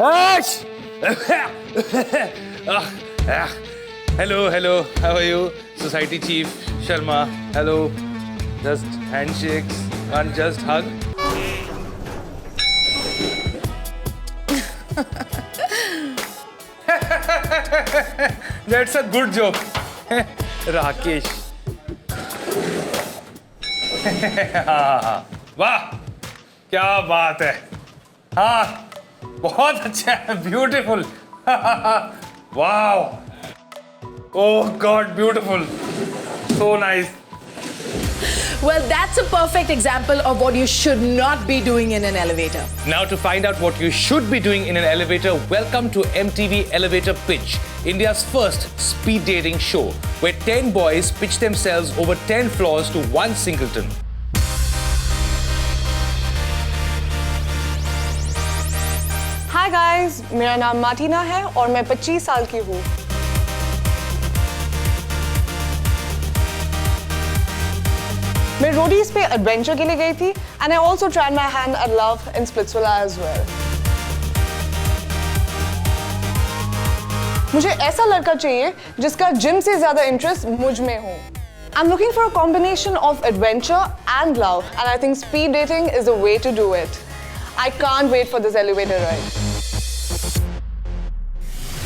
Hello. How are you? Society Chief Sharma. Hello. Just handshakes, one just hug. That's a good joke. Rakesh. वाह, क्या बात है. हाँ, बहुत अच्छा है. Beautiful. Wow. Oh God, beautiful. So nice. Well, that's a perfect example of what you should not be doing in an elevator. Now to find out what you should be doing in an elevator, welcome to MTV Elevator Pitch, India's first speed dating show, where 10 boys pitch themselves over 10 floors to one singleton. Hi guys, मेरा नाम Martina है और मैं 25 साल की हूँ. मैं Roadies पे एडवेंचर के लिए गई थी and I also tried my hand at love in Splitsvilla as well. मुझे ऐसा लड़का चाहिए जिसका जिम से ज़्यादा इंटरेस्ट मुझ में हो. I'm looking for a combination of adventure and love and I think speed dating is the way to do it. I can't wait for this elevator ride.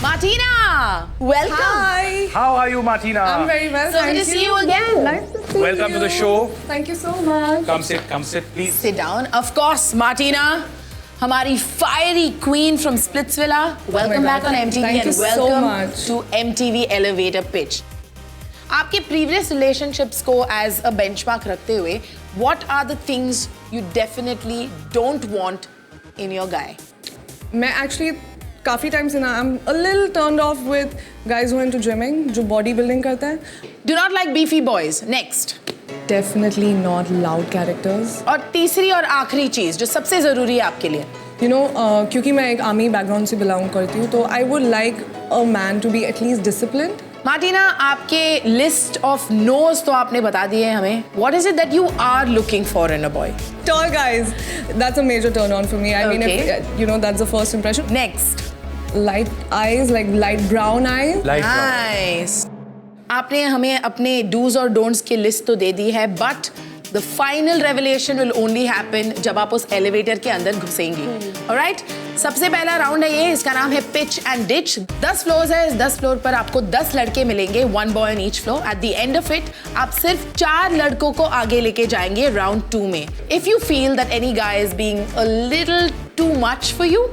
Martina, welcome. Hi. How are you, Martina? I'm very well. So good to see you again. Nice to see you. Welcome to the show. Thank you so much. Come sit, please. Sit down. Of course, Martina, हमारी fiery queen from Splitsvilla. Welcome back on MTV Thank and you so welcome much. to MTV Elevator Pitch. आपके previous relationships को as a benchmark रखते हुए, what are the things you definitely don't want in your guy? मैं actually काफी time से ना I'm a little turned off with guys who are into gymming, जो body building करते हैं. Do not like beefy boys. Next. Definitely not loud characters. और तीसरी और आखिरी चीज जो सबसे जरूरी है आपके लिए. You know, क्योंकि मैं एक आर्मी बैकग्राउंड से बिलोंग करती हूँ, तो I would like a man to be at least disciplined. Martina, आपके लिस्ट ऑफ नोज तो आपने बता दिए हमें. What is it that you are looking for in a boy? Tall guys, that's a major turn on for me. I mean, if, you know, that's the first impression. Next. Light eyes, like light brown eyes. Nice. आपने हमें अपने do's और don'ts की list तो दे दी है, but the final revelation will only happen जब आप उस elevator के अंदर घुसेंगी. Alright? सबसे पहला राउंड है ये, इसका नाम है pitch and ditch. 10 फ्लोर्स है, इस 10 फ्लोर पर आपको 10 लड़के मिलेंगे, 1 boy on each floor. At the end of it, आप सिर्फ 4 लड़कों को आगे लेके जाएंगे राउंड 2 में. If you feel that any guy is being a little too much for you,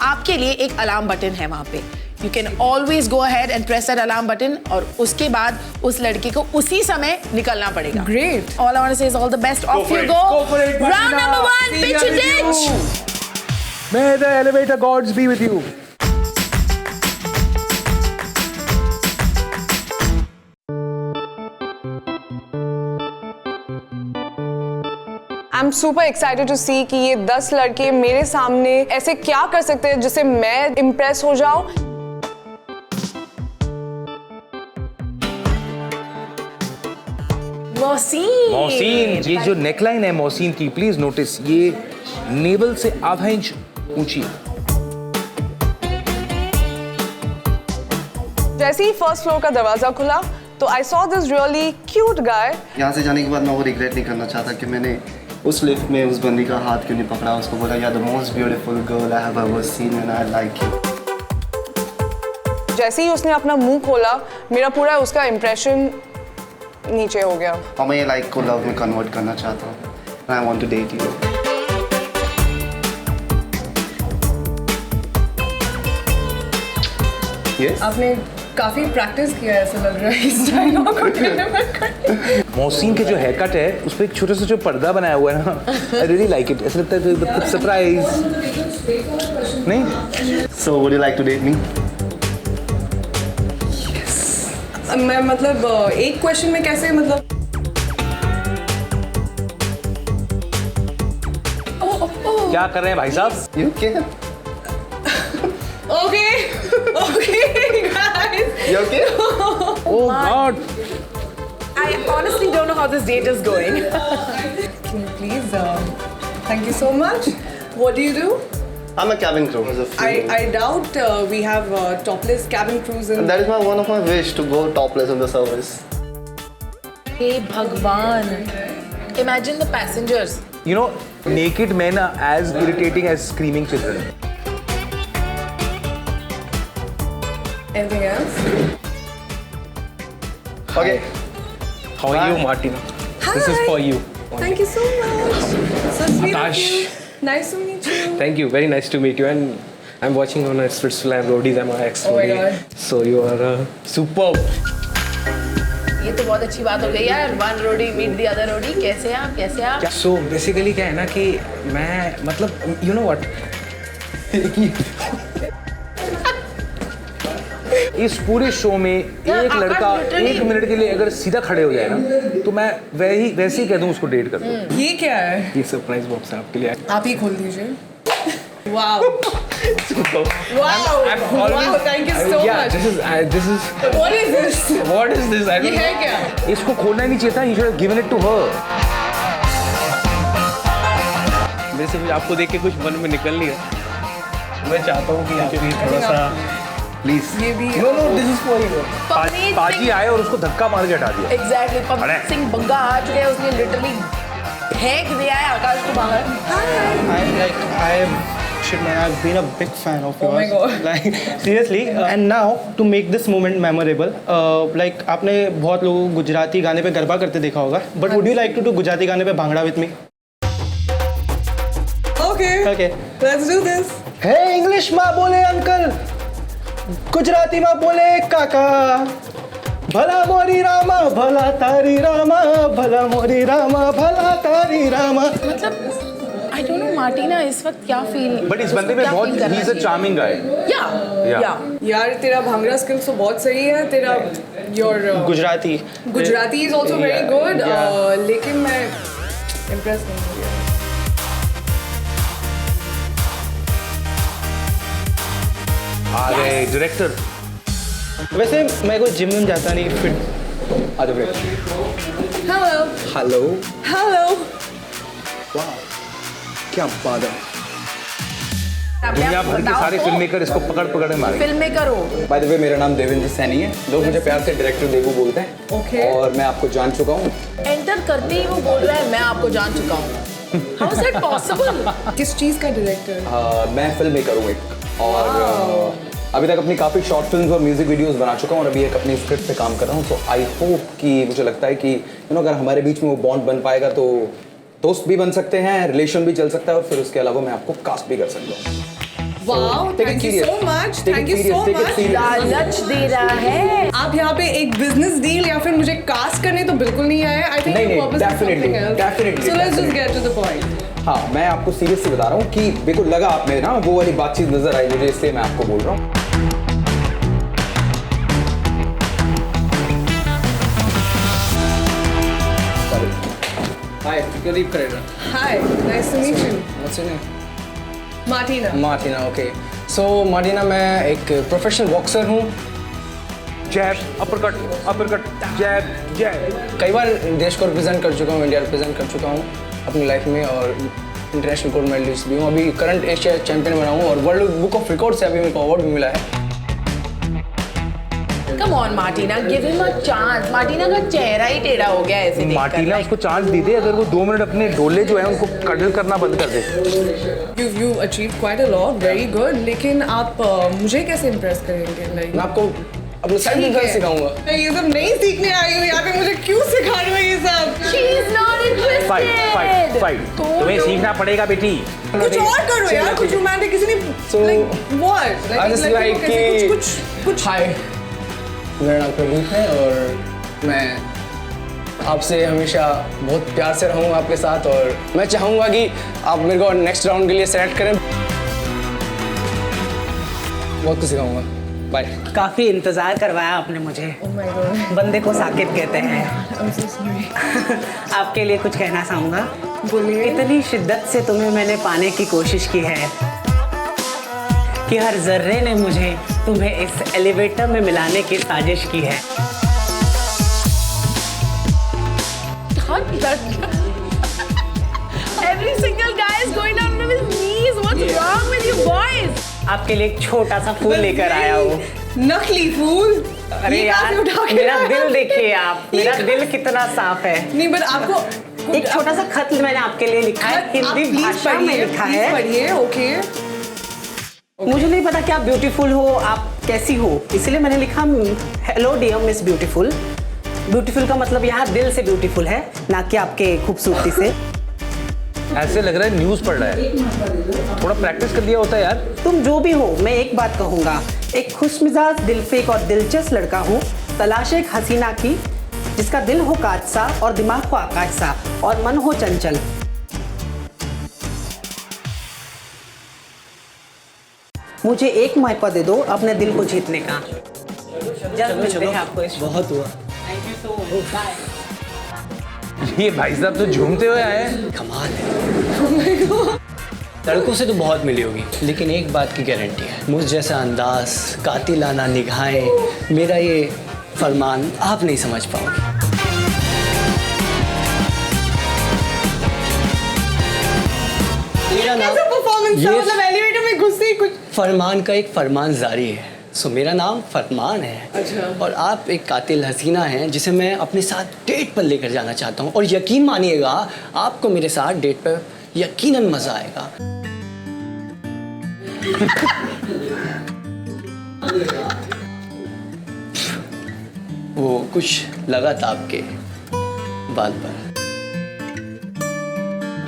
आपके लिए एक अलार्म बटन है वहाँ पे. You can always go ahead and press that alarm button और उसके बाद उस लड़के को उसी समय निकलना पड़ेगा. Great. All I want to say is all the best. Off you go. Go for it, Martina. Round number 1, pitch and ditch. May the elevator gods be with you. I'm super excited to see कि ये 10 लड़के मेरे सामने ऐसे क्या कर सकते हैं जिससे मैं impress हो जाऊं. मोहसिन, ये जो नेकलाइन है मोहसिन की, प्लीज नोटिस, ये नेवल से आधा इंच ऊंची है. जैसे ही फर्स्ट फ्लोर का दरवाजा खुला तो I saw this really cute guy. यहाँ से जाने के बाद मैं वो रिग्रेट नहीं करना चाहता कि मैंने उस लिफ्ट में उस बंदी का हाथ क्यों नहीं पकड़ा, उसको बोला या the most beautiful girl I have ever seen and I like you. जैसे ही उसने अपना मुंह खोला, मेरा पूरा उसका इम्प्रेशन नीचे हो गया. और मैं ये लाइक को लव में कन्वर्ट करना चाहता हूँ. I want to date you. Yes. आपने काफी प्रैक्टिस किया है, ऐसा लग रहा है इस डायलॉग को डिलीवर करने. मोहसिन के जो हेयर कट है उस पर एक छोटा सा जो पर्दा बनाया हुआ है ना, आई रियली लाइक इट. ऐसा लगता है सरप्राइज नहीं. So would you like to date me? मैं मतलब एक क्वेश्चन में कैसे मतलब क्या कर रहे हैं भाई साहब? यू क्या? Okay, guys. You okay? Oh God. I honestly don't know how this date is going. Can you please? Thank you so much. What do you do? I'm a cabin crew. I doubt we have topless cabin crews in. That is one of my wish to go topless in the service. हे भगवान, imagine the passengers. You know, naked men are as irritating as screaming children. Anything else? Okay. How are you, Martina? This is for you. Thank you so much. So sweet of Akash. you. Nice to meet you. Thank you. Very nice to meet you. And I'm watching on Switzerland Roadies. I'm ex. Oh my God. So you are superb. ये तो बहुत अच्छी बात हो गई यार. One roadie meet the other roadie. कैसे आप? कैसे आप? So basically क्या है ना कि मैं मतलब you know what? इस पूरे शो में एक लड़का 1 मिनट के लिए अगर सीधा खड़े हो जाए ना तो मैं वैसे ही कह दूं उसको डेट कर दूं. ये क्या है? ये सरप्राइज बॉक्स है आपके लिए. आप ही खोल दीजिए. Wow. Wow. Wow. Thank you so Yeah, much. this is. What is this? What is this? I ये don't है know. क्या? इसको खोलना ही नहीं चाहिए था. You should have given it to her. मेरे से कुछ आपको देख के कुछ मन में निकल नहीं रहा. मैं चाहता हूँ कि आप भी थोड़ा सा प्लीज. ये भी. No, this is for you. पाजी आए और उसको धक्का मार के हटा दिया. Exactly. पवन सिंह बंगा आ चुके हैं. उसने लिटरली फेंक दिया है आकाश को बाहर. I've been a big fan of yours. Oh my God. Like seriously, and now to make this moment memorable, like आपने बहुत लोगों को गुजराती गाने पे गरबा करते देखा होगा. But would you like to do Gujarati गाने पे bhangra with me? Okay. Okay. Let's do this. Hey English माँ बोले अंकल, गुजराती माँ बोले काका. भला मोरी रामा भला तारी रामा, भला मोरी रामा भला तारी रामा. मतलब I don't know मार्टिना इस वक्त क्या फील. बट इस बंदे में बहुत he is a charming guy. या. यार तेरा भांगड़ा skills तो बहुत सही है. तेरा your Gujarati. Gujarati is also very Yeah, good. yeah. लेकिन मैं impressed नहीं हुई. आ गए डायरेक्टर. वैसे मैं कोई जिम में जाता नहीं. फिट आ जाओ. Hello. Hello. Hello. क्या बात है. दुनिया भर के सारे फिल्म मेकर इसको पकड़ पकड़ के मारे. फिल्म मेकर हो. बाय द वे मेरा नाम देवेंद्र सैनी है. लोग मुझे प्यार से डायरेक्टर देवू बोलते हैं. Okay. और मैं आपको जान चुका हूँ. एंटर करते ही वो बोल रहा है मैं आपको जान चुका हूँ. How is that possible? किस चीज़ का डायरेक्टर? मैं फिल्म मेकर हूँ एक. और अभी तक अपनी काफ़ी शॉर्ट फिल्म्स और म्यूजिक वीडियोस बना चुका हूँ और अभी एक अपनी स्क्रिप्ट पे काम कर रहा हूँ. सो आई होप कि मुझे लगता है कि अगर हमारे बीच में वो बॉन्ड बन पाएगा तो दोस्त भी बन सकते हैं, रिलेशन भी चल सकता है और फिर उसके अलावा मैं आपको कास्ट भी कर सकता हूँ. Wow, take it thank you serious. so much. Take Thank it you serious, so take it much. serious. लालच दे रहा है. आप यहाँ पे एक बिजनेस डील या फिर मुझे कास्ट करने तो बिल्कुल नहीं आए. I think नहीं, purpose is definitely, something else. definitely, So let's just definitely. get to the point. हाँ, मैं आपको सीरियसली बता रहा हूँ कि मेरे को लगा आप में ना वो वाली बातचीत नजर आई मुझे, इसलिए मैं आपको बोल रहा हूँ. Hi, प्रदीप करेगा. Hi, nice to meet you. What's your name? Martina. Martina. Okay. So Martina मैं एक प्रोफेशनल बॉक्सर हूँ. जैब अपरकट जैब जैब. कई बार देश को रिप्रेजेंट कर चुका हूँ, इंडिया रिप्रेजेंट कर चुका हूँ अपनी लाइफ में और इंटरनेशनल गोल्ड मेडलिस्ट भी हूँ. अभी करंट एशिया चैंपियन बना हूँ और वर्ल्ड बुक ऑफ रिकॉर्ड से अभी मेरे को अवार्ड भी मिला है. Come on Martina, give him a chance. Martina का चेहरा ही टेढ़ा हो गया ऐसे देखकर. मार्टिना उसको चांस दे दे. अगर वो 2 मिनट अपने डोले जो है उनको कडल करना बंद कर दे. You've achieved quite a lot, very good. लेकिन आप मुझे कैसे impress करेंगे? मैं आपको अपने साइड में सिखाऊंगा. मैं ये सब नहीं सीखने आई हूँ यहाँ पे. मुझे क्यों सिखा रहे हो ये सब? She is not interested. Fight. तुम्हें सीखना पड़ेगा बेटी. कुछ और करो यार. कुछ रोमांटिक किसी ने So, like what? I just like कि कुछ हाय, मेरा नाम प्रदीप है और मैं आपसे हमेशा बहुत प्यार से रहूँगा आपके साथ और मैं चाहूँगा कि आप मेरे को नेक्स्ट राउंड के लिए सेलेक्ट करें. बहुत कुछ सिखाऊंगा. बाय. काफी इंतजार करवाया आपने मुझे. Oh my God. बंदे को साकिब कहते हैं. I'm so sorry. आपके लिए कुछ कहना चाहूंगा. बोलिए. इतनी शिद्दत से तुम्हें मैंने पाने की कोशिश की है कि हर जर्रे ने मुझे तुम्हें इस एलिवेटर में मिलाने की साजिश की है. Every single guy is going down on his knees. What What's wrong with you boys? आपके लिए एक छोटा सा फूल लेकर आया हूँ। नकली फूल। अरे ये कहाँ से यार, उठा के मेरा लाए? दिल देखिए आप, मेरा दिल कितना साफ है। नहीं बट आपको एक छोटा सा खत मैंने आपके लिए लिखा है, हिंदी भाषा में लिखा है। पढ़िए, ओके। मुझे नहीं पता कि आप ब्यूटीफुल हो, आप कैसी हो, इसलिए मैंने लिखा hello dear miss beautiful. Beautiful का मतलब यहाँ दिल से ब्यूटीफुल है, ना कि आपके खूबसूरती से। ऐसे लग रहा है न्यूज़ पढ़ रहा है। थोड़ा प्रैक्टिस कर लिया होता है यार। तुम जो भी हो, मैं एक बात कहूँगा, एक खुशमिजाज, दिलफेक और दिलचस्प लड़का हूँ, तलाश एक हसीना की जिसका दिल हो कांच सा और दिमाग हो आकाश सा और मन हो चंचल। मुझे एक मौका दे दो अपने दिल को जीतने का। जल्द मिलते हैं आपको। बहुत हुआ। Thank you so much, bye. ये भाई साहब तो झूमते हुए आए हैं। कमाल है। लड़कों से तो बहुत मिली होगी, लेकिन एक बात की गारंटी है, मुझ जैसा अंदाज, कातिलाना निगाहें, मेरा ये फरमान आप नहीं समझ पाओगे। मेरा नाम परफॉर्मेंस था, ये मतलब एलिवेटर में घुसते ही कुछ फरमान का एक फरमान जारी है। सो मेरा नाम फरमान है। अच्छा। और आप एक कातिल हसीना हैं जिसे मैं अपने साथ डेट पर लेकर जाना चाहता हूँ, और यकीन मानिएगा आपको मेरे साथ डेट पर यकीनन मजा आएगा। वो कुछ लगा था आपके बाल पर।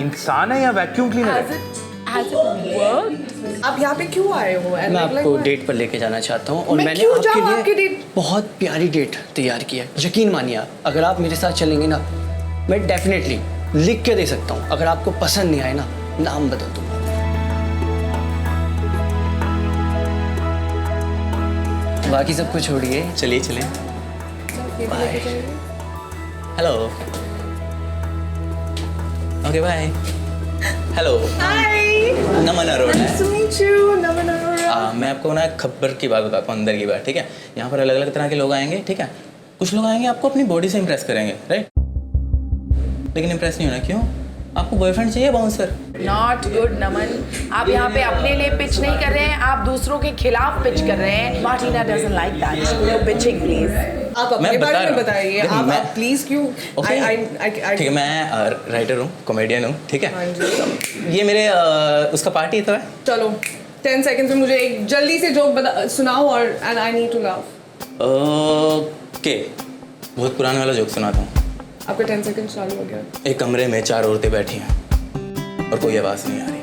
इंसान है या वैक्यूम क्लीनर है? Has it worked? आप यहाँ पे क्यों आए हो? मैं आपको डेट पर लेके जाना चाहता हूँ, और मैं मैंने क्यों जाऊँ आपके आपकी लिए डेट? बहुत प्यारी डेट तैयार की है। यकीन मानिए आप, अगर आप मेरे साथ चलेंगे ना, मैं डेफिनेटली लिख के दे सकता हूँ, अगर आपको पसंद नहीं आए ना, नाम बदल दूंगा। बाकी सब कुछ छोड़िए, चलिए चलिए। Bye. Hello. Okay bye. Hello. Hi. Naman Arora है। Nice to meet you, नमन अरोड़ा। मैं आपको ना एक खबर की बात बताता हूँ, अंदर की बात, ठीक है? यहाँ पर अलग अलग तरह के लोग आएंगे, ठीक है? कुछ लोग आएंगे आपको अपनी बॉडी से इम्प्रेस करेंगे, राइट? लेकिन इम्प्रेस नहीं होना, क्यों? आपको बॉयफ्रेंड चाहिए, बाउंसर? Not good, नमन। आप यहाँ पे अपने लिए पिच नहीं कर रहे हैं, आप दूसरों के खिलाफ पिच कर रहे हैं। Martina doesn't like that. No pitching, please. आप अपने मैं बता बारे रहा में हूँ। बताइए। देखो, आप मैं- प्लीज क्यों? ओके, ठीक है, मैं राइटर हूँ, कॉमेडियन हूँ, ठीक है? ये मेरे उसका पार्टी तो है। चलो 10 सेकंड्स में मुझे एक जल्दी से जोक सुनाओ, और and I need to laugh. Okay, बहुत पुराने वाला जोक सुनाता हूँ। आपका 10 सेकंड चालू हो गया। एक कमरे में 4 औरतें बैठी हैं और कोई आवाज़ नहीं आ रही।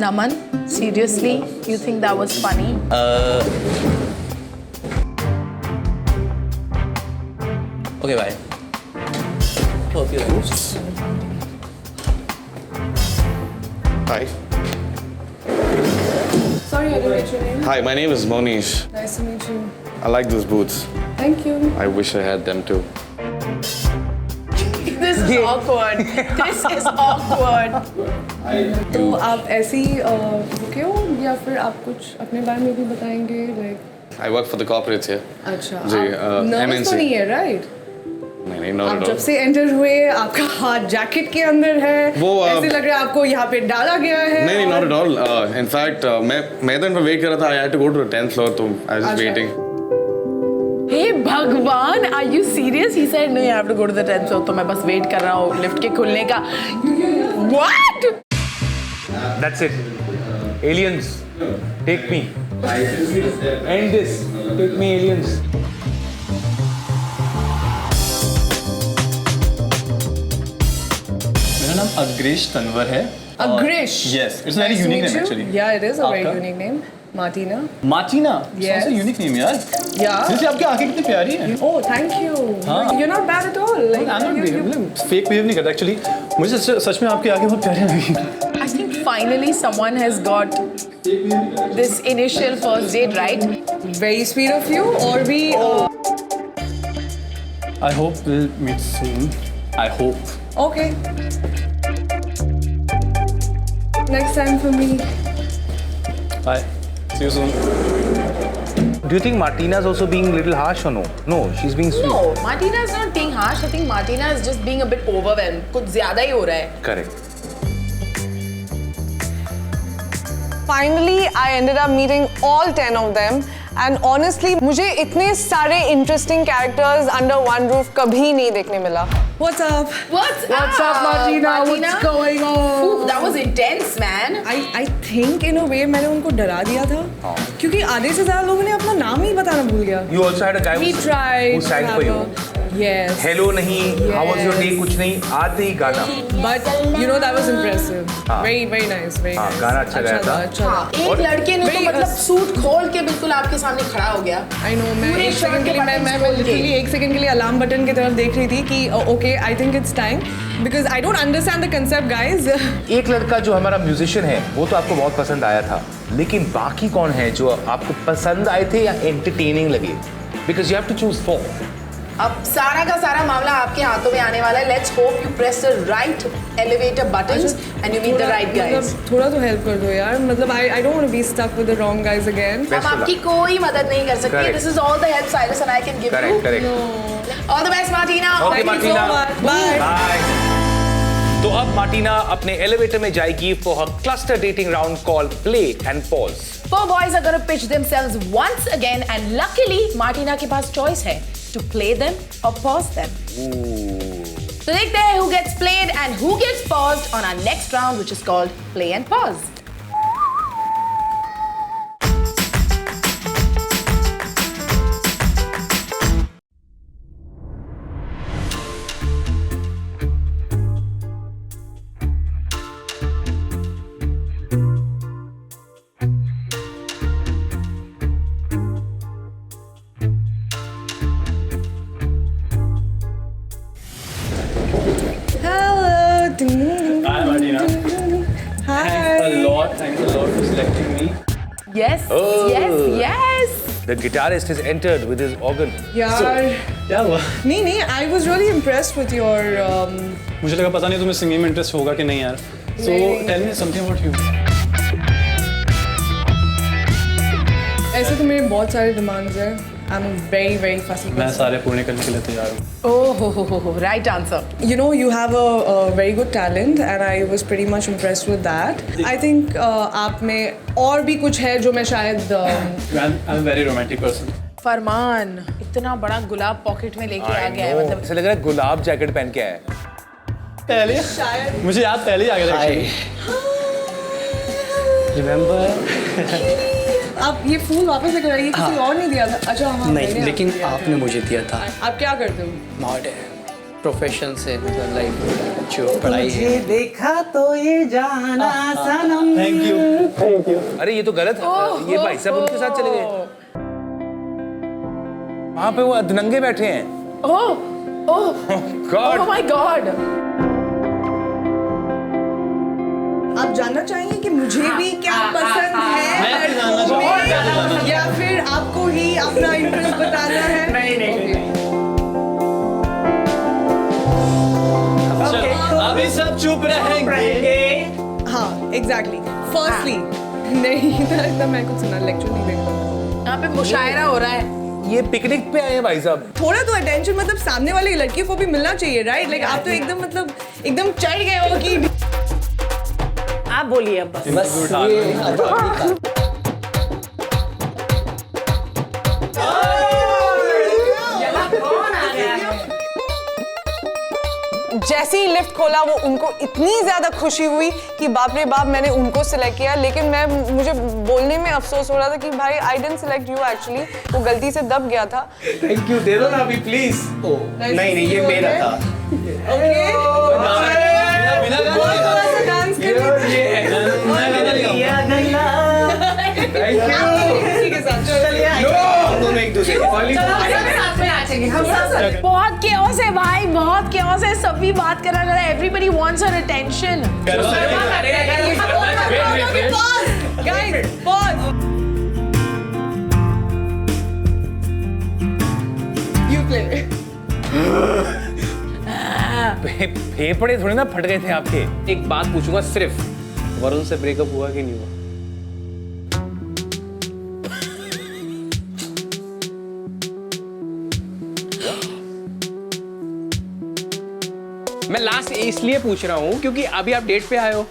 Naman, seriously, you think that was funny? Okay, bye. Hope you like it. Hi. Sorry, I didn't get your name. Hi, my name is Monish. Nice to meet you. I like those boots. Thank you. I wish I had them too. This is awkward. This is awkward. तो आप ऐसे ही रुके हो, या फिर आप कुछ अपने बारे में भी बताएंगे? Like I work for the corporates here. अच्छा, जी, आप नर्वस MNC. तो नहीं है, राइट? नहीं, not आप at जब all. से एंटर हुए, आपका हाथ जैकेट के अंदर है, वो, ऐसे लग रहा है आपको यहाँ पे डाला गया है। नहीं, not at all. In fact, मैं तो इन पर वेट कर रहा था. I had to go to the 10th floor, तो I was just अच्छा। waiting. Hey Bhagwan, are you serious? He said no, you have to go to the 10th floor. तो मैं बस वेट कर रहा हूँ लिफ्ट के खुलने का. What? That's it. Aliens, take me. End this. Take me, aliens. मेरा नाम अग्रेश तनवर है। Agrish. Yes, it's a very Nice to unique meet name you. actually. Yeah, it is a very आपका? unique name. Martina. Martina, Yes. sounds a unique name यार। Yeah. जैसे आपकी आंखें कितनी प्यारी हैं। Oh, thank you. हाँ। You're not bad at all. Like, I'm not fake behave नहीं करता एक्चुअली। मुझे सच में आपकी आंखें बहुत प्यारी लगी। I think finally someone has got this initial first date right. Very sweet of you. और भी I hope we'll meet soon. I hope. okay. Next time for me. Bye. See you soon. Do you think Martina's also being a little harsh or no? No, she's being sweet. No, Martina is not being harsh. I think Martina is just being a bit overwhelmed. कुछ ज़्यादा ही हो रहा है. Correct. finally I ended up meeting all 10 of them. And honestly, मुझे इतने सारे interesting characters under one roof कभी नहीं देखने मिला. What's up? What's up, Martina? What's going on? Ooh, that was intense, man. I think in a way मैंने उनको डरा दिया था क्योंकि आधे से ज़्यादा लोगों ने अपना नाम ही बताना भूल गया. You also had a guy We tried who sang for you. Yes. Hello नहीं, how was your day कुछ नहीं, आते ही गाना. But you know that was impressive. Very nice. Very nice. गाना अच्छा गाया था. एक लड़के ने तो मतलब सूट खोल के बिल्कुल आपके सामने खड़ा हो गया. I know मैं एक सेकंड के लिए मैं literally एक सेकंड के लिए अलार्म बटन की तरफ देख रही थी कि okay I think it's time because I don't understand the concept guys. एक लड़का जो हमारा म्यूजिशियन है वो तो आपको बहुत पसंद आया था, लेकिन बाकी कौन है जो आपको पसंद आए थे या एंटरटेनिंग लगे? Because you have to choose 4. अब सारा का सारा मामला आपके हाथों में आने वाला है. Let's hope you press the right elevator buttons and you meet the right guys. थोड़ा तो हेल्प कर दो यार. मतलब I don't want to be stuck with the wrong guys again. हम आपकी कोई मदद नहीं कर सकते. This is all the help Cyrus and I can give you. Correct. All the best, Martina. Okay, Thank you so much. Bye. तो अब Martina अपने एलिवेटर में जाएगी for her cluster dating round called Play and Pause. 4 boys are going to pitch themselves once again and luckily Martina के पास choice है to play them or pause them. So देखते हैं who gets played and who gets paused on our next round which is called Play and Pause. Hi, Martina. Hi. Thanks a lot for selecting me. Yes. The guitarist has entered with his organ. यार क्या हुआ? नहीं I was really impressed with your मुझे लगा पता नहीं तुम्हें singing में इंटरेस्ट होगा कि नहीं यार. So tell me something about you. ऐसे तो मेरे बहुत सारे डिमांड्स हैं. I'm a very fussy मैं person. सारे पूर्ण करने के लिए तैयार हूँ. Oh, right answer. You know, you have a very good talent and I was pretty much impressed with that. I think आप में और भी कुछ है जो मैं शायद I'm a very romantic person. फरमान इतना बड़ा गुलाब पॉकेट में लेके आ गया है. मतलब ऐसा लग रहा है गुलाब जैकेट पहन के आया है. पहले शायद मुझे याद पहले ही आ गया था actually. रिमेंबर आप ये फूल वापस लेकर आइए. किसी और नहीं दिया था. अच्छा हाँ नहीं लेकिन आपने मुझे दिया था. आप क्या करते हो? मॉडर्न प्रोफेशन से मतलब लाइक जो पढ़ाई है. देखा तो ये जाना सनम. Thank you. अरे ये तो गलत है. ये भाई साहब उनके साथ चले गए. वहाँ पे वो अधनंगे बैठे हैं. Oh my God. आप जानना चाहेंगे कि मुझे भी क्या पसंद है या फिर आपको ही अपना इंटरेस्ट बताना है? नहीं. अभी सब चुप रहेंगे. हाँ एग्जैक्टली. फर्स्टली नहीं इतना मैं कुछ सुना लेक्चर नहीं देखता. यहाँ पे मुशायरा हो रहा है. ये पिकनिक पे आए हैं भाई साहब. थोड़ा तो अटेंशन मतलब सामने वाली लड़कियों को भी मिलना चाहिए राइट. लाइक आप तो एकदम मतलब एकदम चढ़ गए हो कि आप बोलिए अब बस. बस ये जैसे ही लिफ्ट खोला वो उनको इतनी ज़्यादा खुशी हुई कि बाप रे बाप मैंने उनको सिलेक्ट किया. लेकिन मुझे बोलने में अफसोस हो रहा था कि भाई I didn't select you actually. वो गलती से दब गया था. थैंक यू दे दो ना अभी प्लीज. नहीं ये मेरा था. डांस कर बहुत chaos है भाई. बहुत chaos है. सभी बात कर रहा है. Everybody wants her attention. Guys, pause. You play. फेफड़े थोड़े ना फट गए थे आपके. एक बात पूछूंगा सिर्फ, वरुण से ब्रेकअप हुआ कि नहीं हुआ? मैं लास्ट इसलिए पूछ रहा हूँ क्योंकि अभी आप डेट पे आए हो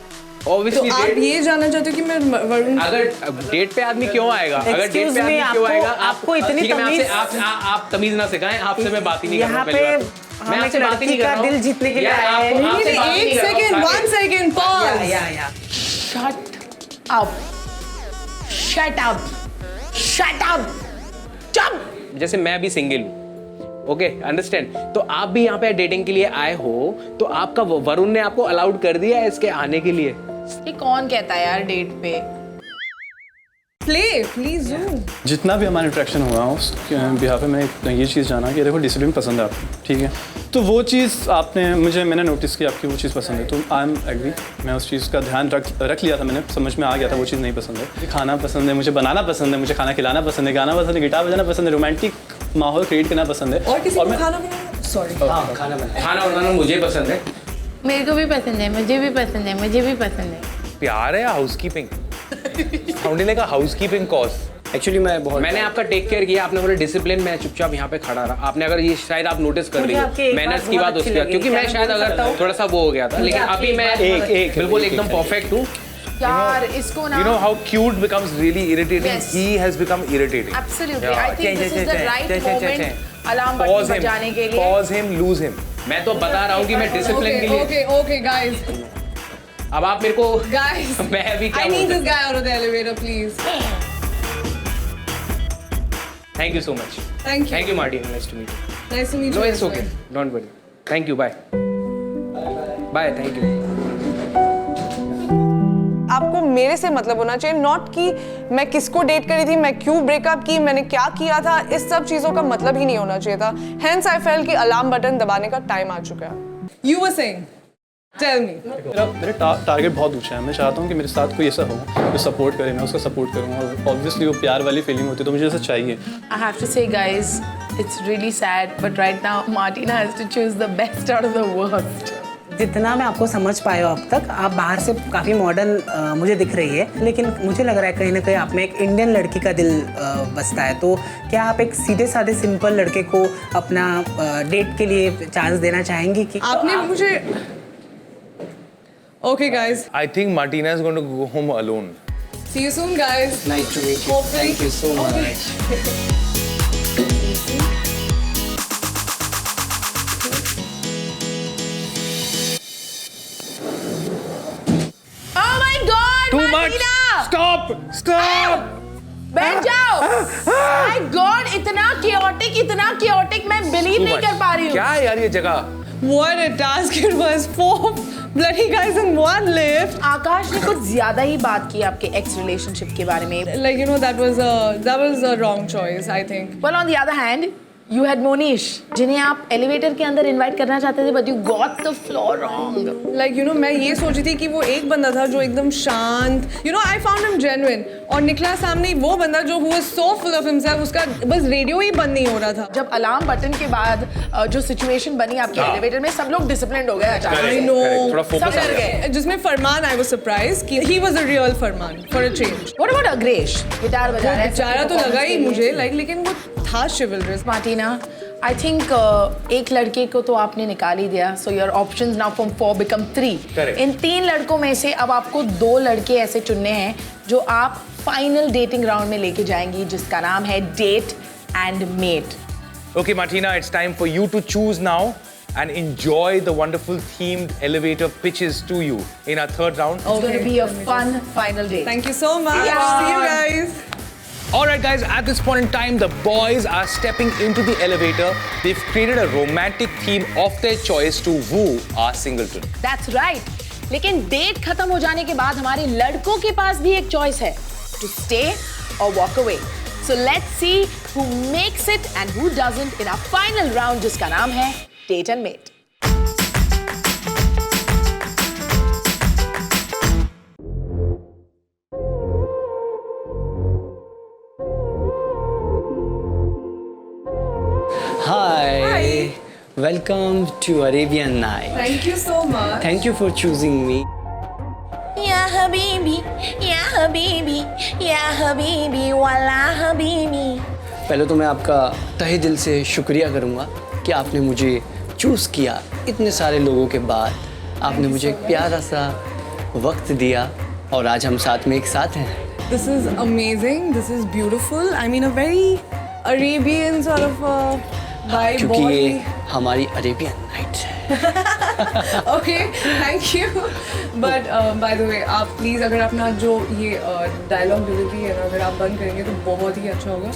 तो आप ये जानना चाहते हो कि मैं वरुण अगर डेट पे आदमी क्यों आएगा? अगर डेट पे आदमी क्यों आएगा? आपको इतनी ठीक है, मैं तमीज आपसे आप तमीज ना सिखाएं, आपसे मैं बात ही नहीं कर रहा यहाँ हूं पे पहली बात। मैं हम एक आपसे बात ही नहीं लड़की कर का रहा हूं। दिल जीतने के लिए यार, आए हैं। आपसे बात ही नहीं एक कर रहा हूं, सेकंड, सारे। 1 सेकंड, पॉज। या Shut up! Chub! जैसे मैं भी सिंगल हूँ, ओके, अंडरस्टैंड? तो आप भी यहाँ पे डेटिंग के लिए आए हो, तो आपका वरुण ने आपको अलाउड कर दिया है इसके आने के लिए? ये कौन कहता है यार डेट पे? Please do. जितना भी हमारा इंट्रैक्शन हुआ उसके बिहाफ पे मैंने ये चीज़ जाना कि देखो डिसिप्लिन पसंद है आपको, ठीक है, तो वो चीज़ मैंने नोटिस की आपकी वो चीज़ पसंद है, तो आई एम एग्री। मैं उस चीज़ का ध्यान रख लिया था, मैंने समझ में आ गया था वो चीज़ नहीं पसंद है। खाना पसंद है, मुझे बनाना पसंद है, मुझे खाना खिलाना पसंद है, गाना पसंद है, गिटार बजाना पसंद है, रोमांटिक माहौल क्रिएट करना पसंद है। और किसी को खाना बनाना, सॉरी, खाना बनाना मुझे पसंद है। मेरे को भी पसंद है, मुझे भी पसंद है, मुझे भी पसंद है। प्यार है या हाउसकीपिंग? साउंडिंग लाइक अ हाउसकीपिंग कॉज। एक्चुअली मैंने आपका टेक केयर किया, आपने बोला डिसिप्लिन, मैं चुपचाप यहाँ पे खड़ा रहा। आपने अगर ये शायद आप नोटिस कर रही हो मैनर्स की बात उसके बाद, क्योंकि मैं शायद अगर थोड़ा सा वो हो गया था, लेकिन अभी मैं बिल्कुल एकदम परफेक्ट हूँ। यार इसको ना You know how cute becomes really irritating? Yes. He has become irritating. Absolutely. Yeah. I think this is the right moment alarm Pause button him. बजाने के लिए। Pause him, lose him. मैं तो बता रहा हूँ कि मैं डिसिप्लिन के लिए। Okay, guys. अब आप मेरे को Guys, मैं भी क्या I need बोलूं? this guy out of the elevator, please. Thank you so much. Thank you. Thank you, Martin. Nice to meet you. Nice to meet No, you. it's as okay. well. Don't worry. Thank you. Bye. Bye. Thank you. आपको मेरे से मतलब होना चाहिए, not कि मैं किसको date करी थी, मैं क्यों ब्रेकअप की, मैंने क्या किया था, इस सब चीजों का मतलब ही नहीं होना चाहिए था। हेंस आई फेल कि अलार्म बटन दबाने का टाइम आ चुका है। You were saying. Tell me. मेरे टारगेट बहुत ऊंचा है। मैं चाहता हूँ कि मेरे साथ कोई ऐसा हो जो सपोर्ट करे, मैं उसका सपोर्ट करूँ, और ऑब्वियसली वो प्यार वाली फीलिंग होती है, तो मुझे ऐसा चाहिए। I have to say, guys, it's really sad, but right now Martina has to choose the best out of the worst. जितना मैं आपको समझ पाया हूं अब तक, आप बाहर से काफ़ी मॉडर्न मुझे दिख रही है, लेकिन मुझे लग रहा है कहीं ना कहीं आप में एक इंडियन लड़की का दिल बसता है। तो क्या आप एक सीधे साधे सिंपल लड़के को अपना डेट के लिए चांस देना चाहेंगी? कि आपने मुझे Okay, guys. I think Martina is going to go home alone. See you soon, guys. Nice to meet you. Hopefully. Thank you so much. Oh my God, Too much. Martina! Stop. Stop. बैठ जाओ। My God, इतना chaotic, मैं believe नहीं कर पा रही हूँ। क्या है यार ये जगह? What a task it was. 4 bloody guys in one lift. आकाश ने कुछ ज्यादा ही बात की आपके एक्स रिलेशनशिप के बारे में। Like, you know, that was a wrong choice, I think. Well, on the other hand, you had Monish, जिन्हें आप एलिवेटर के अंदर इनवाइट करना चाहते थे, but you got the floor wrong. Like, you know, मैं ये सोची थी कि वो एक बंदा था जो एकदम शांत, you know, I found him genuine. और निकला सामने वो बंदा जो who was so full of himself, उसका बस रेडियो ही बंद नहीं हो रहा था। जब अलार्म बटन के बाद जो सिचुएशन बनी आपके एलिवेटर में, सब लोग डिसिप्लिन्ड हो गए अचानक। I know. थोड़ा focus सब आ डर गया। गए। जिसमें फरमान, I was surprised कि he was a real Farman for a change. What about Agresh? Guitar बजा रहा है। बेचारा तो लगा ही मुझे, like, लेकिन वो था chivalrous. मार्टिना, I think एक लड़के को तो आपने निकाल ही दिया, so your options now from 4 become 3. Correct. इन 3 लड़कों में से अब आपको 2 लड़के ऐसे चुनने हैं जो आप फाइनल डेटिंग राउंड में लेके जाएंगी, जिसका नाम है date and mate. Okay, Martina, it's time for you to choose now and enjoy the wonderful themed elevator pitches to you in our third round. It's going to be a fun final date. Thank you so much. Yeah. See you guys. All right, guys, at this point in time, the boys are stepping into the elevator. They've created a romantic theme of their choice to woo our singleton. That's right. लेकिन date खत्म हो जाने के बाद हमारे लड़कों के पास भी एक चॉइस है, to stay or walk away. So let's see who makes it and who doesn't in our final round, जिसका नाम है Date and Mate. Hi. Welcome to Arabian Night. Thank you so much. Thank you for choosing me. Ya habibi, ya habibi, ya habibi, wala habibi. पहले तो मैं आपका तहे दिल से शुक्रिया करूंगा कि आपने मुझे चूज़ किया। इतने सारे लोगों के बाद आपने मुझे एक प्यारा सा वक्त दिया और आज हम साथ में एक साथ हैं। This is amazing. This is beautiful. I mean, a very Arabian sort of vibe. क्योंकि बहुत ये ही- हमारी अरेबियन नाइट है। Okay, thank you. But by the way, आप प्लीज अगर अपना जो ये डायलॉग डिलीवरी है ना, अगर आप बंद करेंगे तो बहुत ही अच्छा होगा.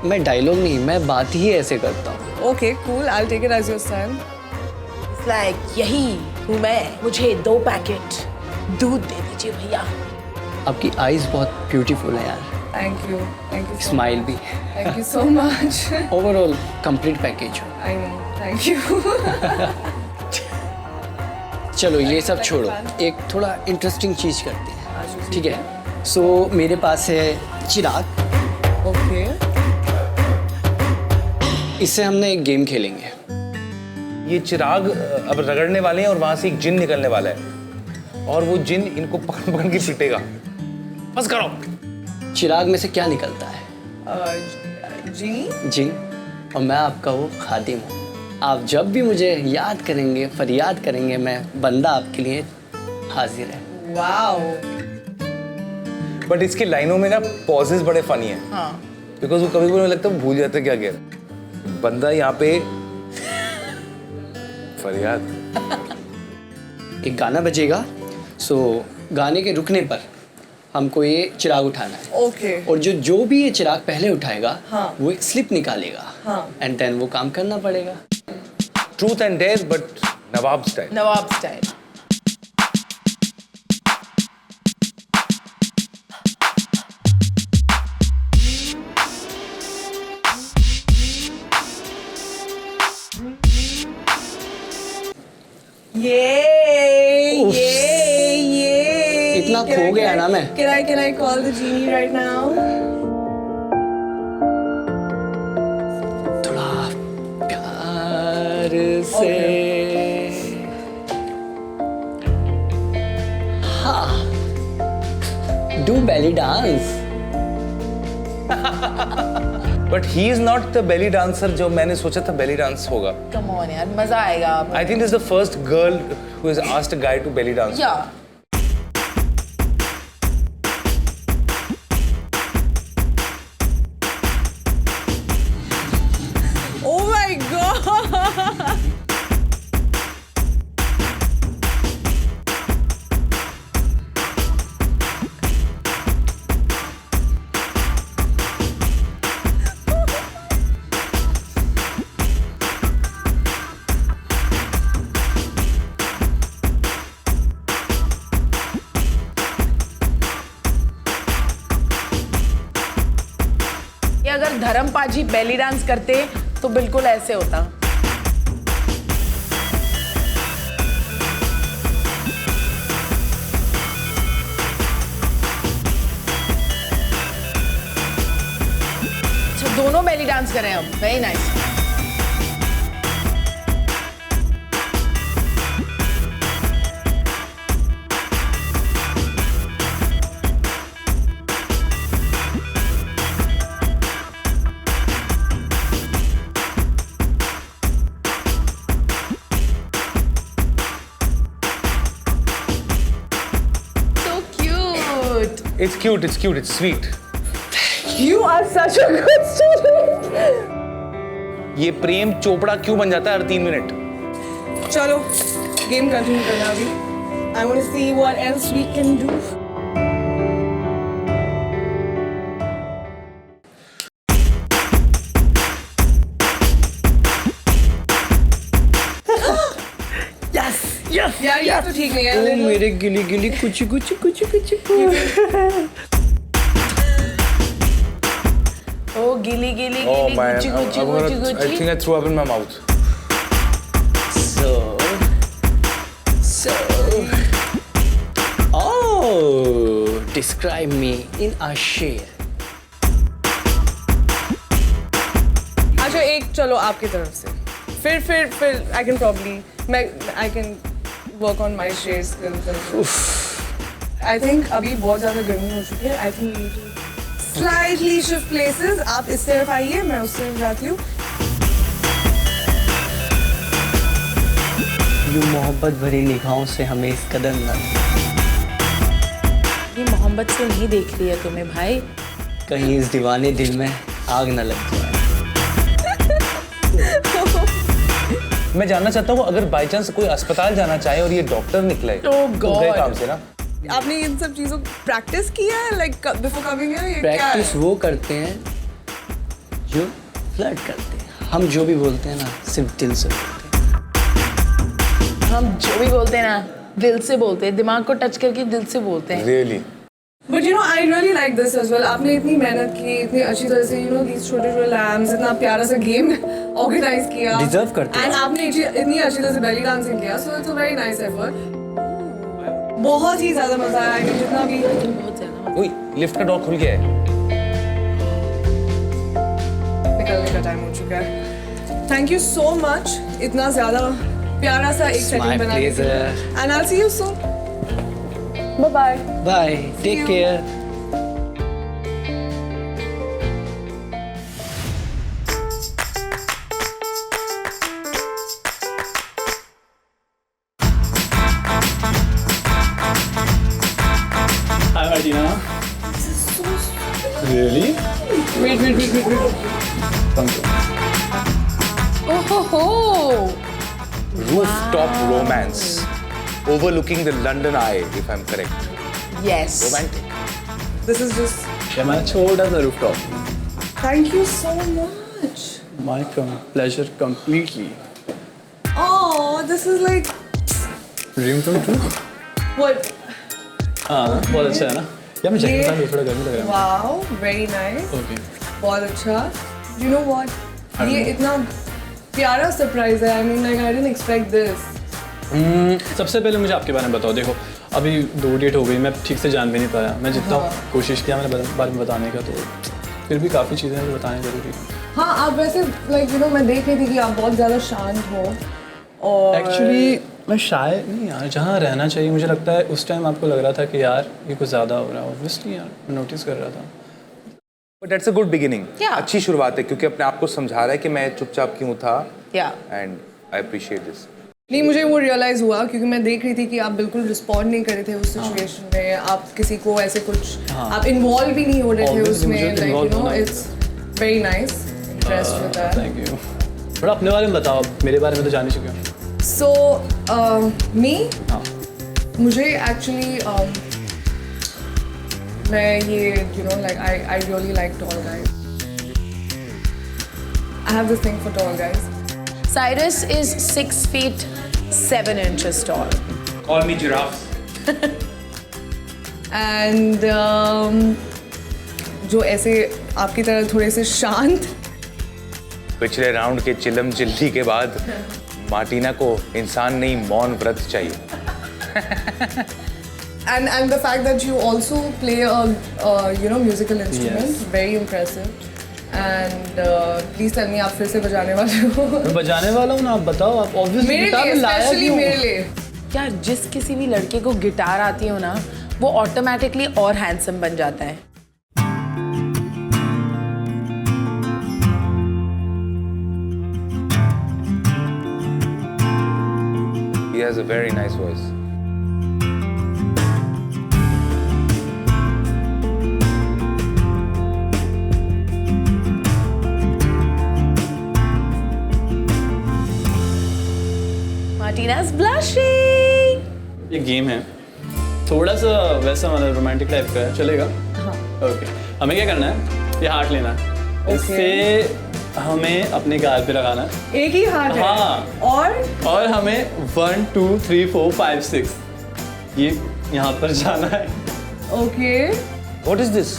मैं डायलॉग नहीं, मैं बात ही ऐसे करता हूँ। Okay, cool. I'll take it as your style. Like यही हूँ मैं, मुझे 2 पैकेट दूध दे दीजिए भैया। आपकी आईज बहुत ब्यूटीफुल है यार, Thank you. Thank you so smile भी। Thank you so much. Overall complete package हो। I know. Thank you. चलो ये सब छोड़ो, एक थोड़ा इंटरेस्टिंग चीज करते हैं, ठीक है? सो मेरे पास है चिराग, Okay. इससे हमने एक गेम खेलेंगे। ये चिराग अब रगड़ने वाले हैं और वहां से एक जिन निकलने वाला है और वो जिन इनको पकड़ पकड़ के पीटेगा। बस करो। चिराग में से क्या निकलता है? Genie? जी, और मैं आपका वो खादिम हूँ। आप जब भी मुझे याद करेंगे, फरियाद करेंगे, मैं बंदा आपके लिए हाजिर है। Wow. बट इसकी लाइनों में ना पॉजेस बड़े फनी हैं। हाँ। बिकॉज वो कभी कभी लगता है भूल जाता है क्या कह रहा है। बंदा यहाँ पे फरियाद। एक गाना बजेगा, सो गाने के रुकने पर हमको ये चिराग उठाना है। Okay. और जो भी ये चिराग पहले उठाएगा, हाँ। वो एक स्लिप निकालेगा, हाँ। एंड देन वो काम करना पड़ेगा। Truth and dare but nawab style. Nawab style. Yay! Oof. Yay! इतना खो गया ना मैं। Can I call the genie right now? थोड़ा प्यार से। हाँ, do belly dance. But he is not the belly dancer जो मैंने सोचा था बेली डांस होगा। कम ऑन यार, मजा आएगा। I think this is the first girl who has asked a guy to belly dance. Yeah Oh my god! ये अगर धर्मपाल जी बेली डांस करते तो बिल्कुल ऐसे होता। अच्छा, दोनों बेली डांस कर रहे हैं हम। Very nice. It's cute, it's cute, it's sweet. You are such a good student. ये प्रेम चोपड़ा क्यों बन जाता है हर 3 मिनट? चलो, game continue करना अभी. I want to see what else we can do. यार ये तो ठीक नहीं है। ओ मेरे गिली गिली कुछ कुछ कुछ कुछ ओ गिली गिली Oh गिली man, Gucci Gucci Gucci I Gucci. think I threw up in my mouth. So, oh, describe me in a share. अच्छा एक चलो आपकी तरफ से। फिर I can probably I can work on my share skills. I think अभी बहुत ज़्यादा गर्मी हो चुकी है. I think we need to slightly shift places. आप इस तरफ आइए, मैं उस तरफ जाती हूँ. यूं मोहब्बत भरी निगाहों से हमें इस कदर न, ये मोहब्बत से नहीं देख रही है तुम्हें भाई, कहीं इस दीवाने दिल में आग न लग जाए। मैं जानना चाहता हूँ अगर बाई चांस कोई अस्पताल जाना चाहे और ये डॉक्टर निकले तो गए काम से ना। आपने इन सब चीजों प्रैक्टिस किया है लाइक बिफोर कमिंग हियर? ये क्या है? प्रैक्टिस वो करते हैं जो फ्लर्ट करते हैं। हम जो भी बोलते हैं ना सिर्फ दिल से बोलते हैं। हम जो भी बोलते हैं ना दिल से बोलते हैं, दिमाग को टच करके दिल से बोलते हैं। Really? But you know, I really like this as well. आपने इतनी मेहनत की, इतनी अच्छी तरह से, you know, these छोटे-छोटे lambs, इतना प्यारा सा game organize किया. Deserve करते हैं. And आपने इतनी अच्छी तरह से belly dancing किया, so it's a very nice effort. बहुत ही ज़्यादा मजा आया कि जितना भी. ओए, लिफ्ट का डोर खुल गया है. निकलने का टाइम हो चुका है. Thank you so much. इतना ज़्यादा प्यारा सा एक setting बना के. And I'll see you soon. Bye bye. Bye. Take care. Hi, Martina. This is so sweet. Really? Wait. Thank you. Oh ho ho! Rooftop romance. Overlooking the London Eye, if I'm correct. Yes. Romantic. This is just. Yeah, man, छोटा सा rooftop. Thank you so much. My pleasure completely. Oh, this is like Dream come true. what? हाँ, बहुत अच्छा है ना? या मैं jacket पहन लूँ, थोड़ा गर्मी लग रहा है. Wow, very nice. Okay. बहुत अच्छा. You know what? ये इतना प्यारा surprise है. I mean, like I didn't expect this. सबसे पहले मुझे आपके बारे में बताओ. देखो अभी 2 डेट हो गई, मैं ठीक से जान भी नहीं पाया. मैं जितना कोशिश किया मैंने बारे में बताने का, तो फिर भी काफ़ी चीज़ें हैं जो बताने जरूरी है. हाँ, आप वैसे like you know मैं देख रही थी कि आप बहुत ज़्यादा शांत हो और एक्चुअली मैं शायद नहीं यार, जहाँ रहना चाहिए मुझे लगता है उस टाइम आपको लग रहा था कि यार ये कुछ ज़्यादा हो रहा है. ऑब्वियसली यार मैं नोटिस कर रहा था. But that's a good beginning. Yeah. अच्छी शुरुआत है क्योंकि अपने आप को समझा रहा है कि मैं चुपचाप क्यों था. Yeah. And I appreciate this. नहीं, मुझे वो रियलाइज हुआ क्योंकि मैं देख रही थी कि आप बिल्कुल रिस्पॉन्ड नहीं कर रहे थे उस सिचुएशन में. आप किसी को ऐसे कुछ आप इन्वॉल्व भी नहीं हो रहे थे उसमें. Like you know it's very nice. Interest with that. Thank you. थोड़ा अपने बारे में बताओ. मेरे बारे में तो जान ही चुके हो. सो मी मुझे एक्चुअली मैं ये you know like I really like tall guys. I have this thing for tall guys. Cyrus is 6 feet 7 inches tall. Call me giraffe. And जो ऐसे आपकी तरह थोड़े से शांत. पिछले राउंड के चिलम चिल्ली के बाद मार्टिना को इंसान नहीं मौन व्रत चाहिए. And the fact that you also play a you know musical instrument, Yes. very impressive. And please tell me आप फिर से बजाने वाले हो? मैं बजाने वाला हूँ ना. आप बताओ. आप ऑब्वियसली मेरे लिए, स्पेशली मेरे लिए. यार जिस किसी भी लड़के को गिटार आती हो ना वो ऑटोमेटिकली और हैंडसम बन जाता है. He has a very nice voice. Martina's blushing. ये गेम है थोड़ा सा वैसा मतलब रोमांटिक टाइप का है. चलेगा? हाँ. ओके. हमें क्या करना है? ये हार्ट लेना है. इससे हमें अपने गाल पे लगाना है. एक ही हाथ है. हाँ. और हमें 1 2 3 4 5 6 ये यहाँ पर जाना है. ओके. What is this?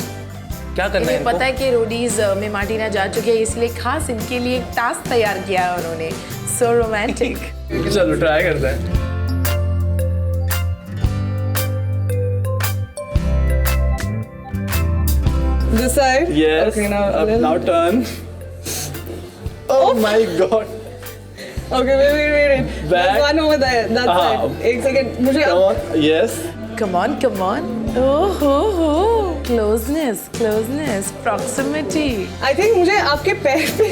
क्या करना है इन्हें पता है कि रोडीज में मार्टिना जा चुकी है इसलिए खास इनके लिए एक टास्क तैयार किया है उन्होंने. So romantic. चलो ट्राई करते हैं. This side? Yes. Okay, now turn. Oh my god. Okay, wait. Back. There's one over there. That side. एक second. मुझे Come on. Yes. Come on. Oh ho. Closeness, proximity. I think मुझे आपके पैर पे.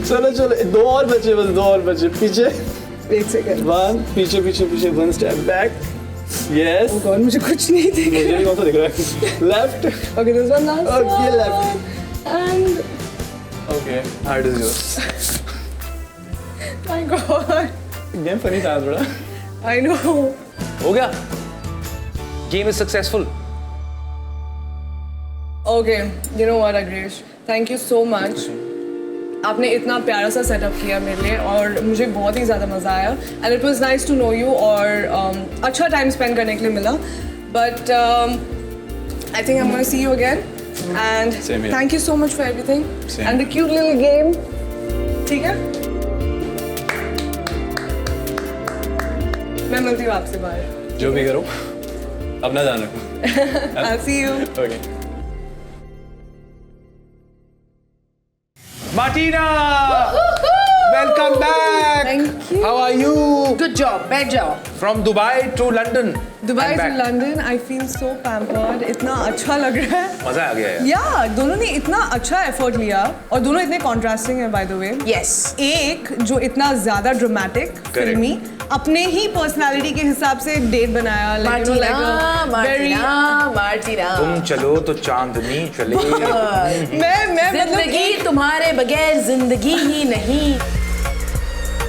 चलो 2 और बचे. बस 2 और बचे. पीछे. एक सेकंड। 1 पीछे पीछे पीछे 1 स्टेप बैक। यस गॉड मुझे कुछ नहीं दिख रहा। मुझे कौन सा दिख रहा है? Left. Okay, this one last Okay, one. left. And okay hard is yours. my god, game funny था थोड़ा। I know. हो गया? Game is successful. Okay, you know what, Agresh? Thank you so much. आपने इतना प्यारा सा setup किया मेरे लिए और मुझे बहुत ही ज़्यादा मज़ा आया and it was nice to know you और अच्छा टाइम स्पेंड करने के लिए मिला but I think I am gonna see you again and Same here. Thank you so much for everything Same. And the cute little game ठीक है मैं मिलती हूँ आपसे बाहर जो भी करो अपना ध्यान रखो। I'll see you. Okay Martina! Welcome back! Thank you. How are you? Good job, बैठ जाओ। From Dubai to London. Dubai and to back. London I feel so pampered इतना अच्छा लग रहा है मजा आ गया यार। या दोनों ने इतना अच्छा एफर्ट लिया और दोनों इतने कॉन्ट्रास्टिंग है बाय द वे Yes. एक जो इतना ज्यादा ड्रामेटिक फिल्मी अपने ही पर्सनालिटी के हिसाब से डेट बनाया मार्टिना, मार्टिना। तुम चलो तो चांदनी चले। मैं जिंदगी तुम्हारे बगैर जिंदगी ही नहीं।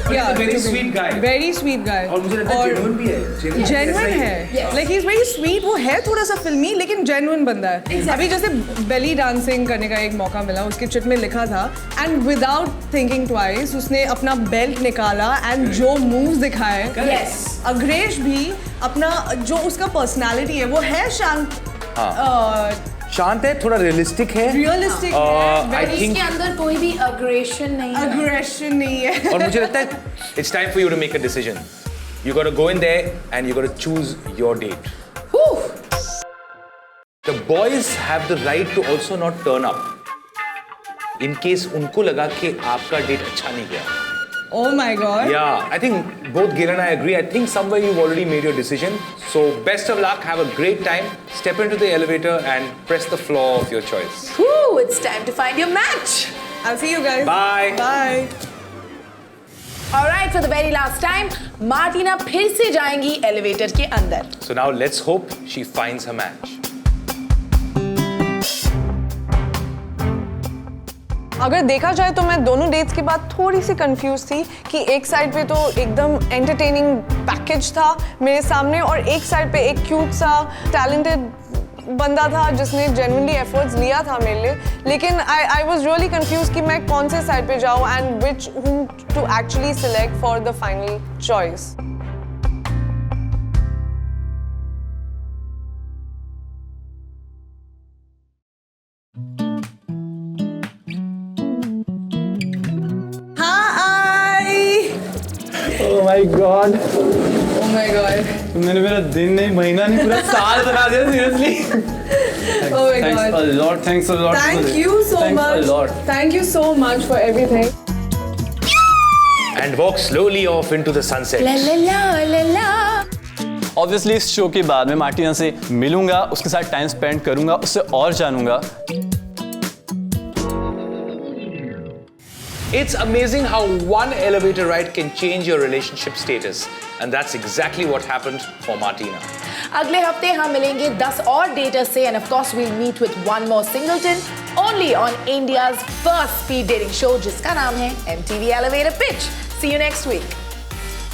very sweet guy. Very sweet guy और मुझे लगता है genuine भी है। जेन्युइन है like he is very sweet वो है थोड़ा सा फिल्मी लेकिन जेन्युइन बंदा है अभी जैसे बेली डांसिंग करने का एक मौका मिला उसके चिट में लिखा था एंड विदाउट थिंकिंग ट्वाइस उसने अपना बेल्ट निकाला एंड जो मूव्स दिखाए Yes. अग्रेश भी अपना जो उसका पर्सनालिटी है वो है शांत शांत है, थोड़ा रियलिस्टिक है। रियलिस्टिक I है think इसके अंदर कोई भी अग्रेशन नहीं है। अग्रेशन नहीं है और मुझे लगता है it's time for you to make a decision. You got to go in there and you got to choose your date. Whew. The boys have the right to also not turn up in case उनको लगा कि आपका date अच्छा नहीं गया। Oh my god. Yeah, I think both Gail and I agree. I think somewhere you've already made your decision. So best of luck. Have a great time. Step into the elevator and press the floor of your choice. Whew, it's time to find your match. I'll see you guys. Bye. Bye. Alright, for the very last time, Martina फिर से जाएंगी elevator के अंदर। So now let's hope she finds her match. अगर देखा जाए तो मैं दोनों डेट्स के बाद थोड़ी सी कंफ्यूज थी कि एक साइड पे तो एकदम एंटरटेनिंग पैकेज था मेरे सामने और एक साइड पे एक क्यूट सा टैलेंटेड बंदा था जिसने जेन्युइनली एफर्ट्स लिया था मेरे लिए लेकिन आई वाज रियली कंफ्यूज कि मैं कौन से साइड पे जाऊँ and which whom to actually select for the final choice. Oh my God Oh my god. मैंने मेरा दिन नहीं महीना नहीं पूरा साल बना दिया seriously Oh my thanks god. A lot thanks a lot Thank you so thanks much. A lot Thank you so much for everything. And walk slowly off into the sunset. ला ला ला ला ला। ऑब्वियसली इस show के बाद मैं Martina से मिलूंगा उसके साथ टाइम स्पेंड करूंगा उससे और जानूंगा It's amazing how one elevator ride can change your relationship status. And that's exactly what happened for Martina. अगले हफ्ते हम मिलेंगे 10 और डेटर्स से and of course we'll meet with one more singleton only on India's first speed dating show जिसका नाम है MTV Elevator Pitch. See you next week.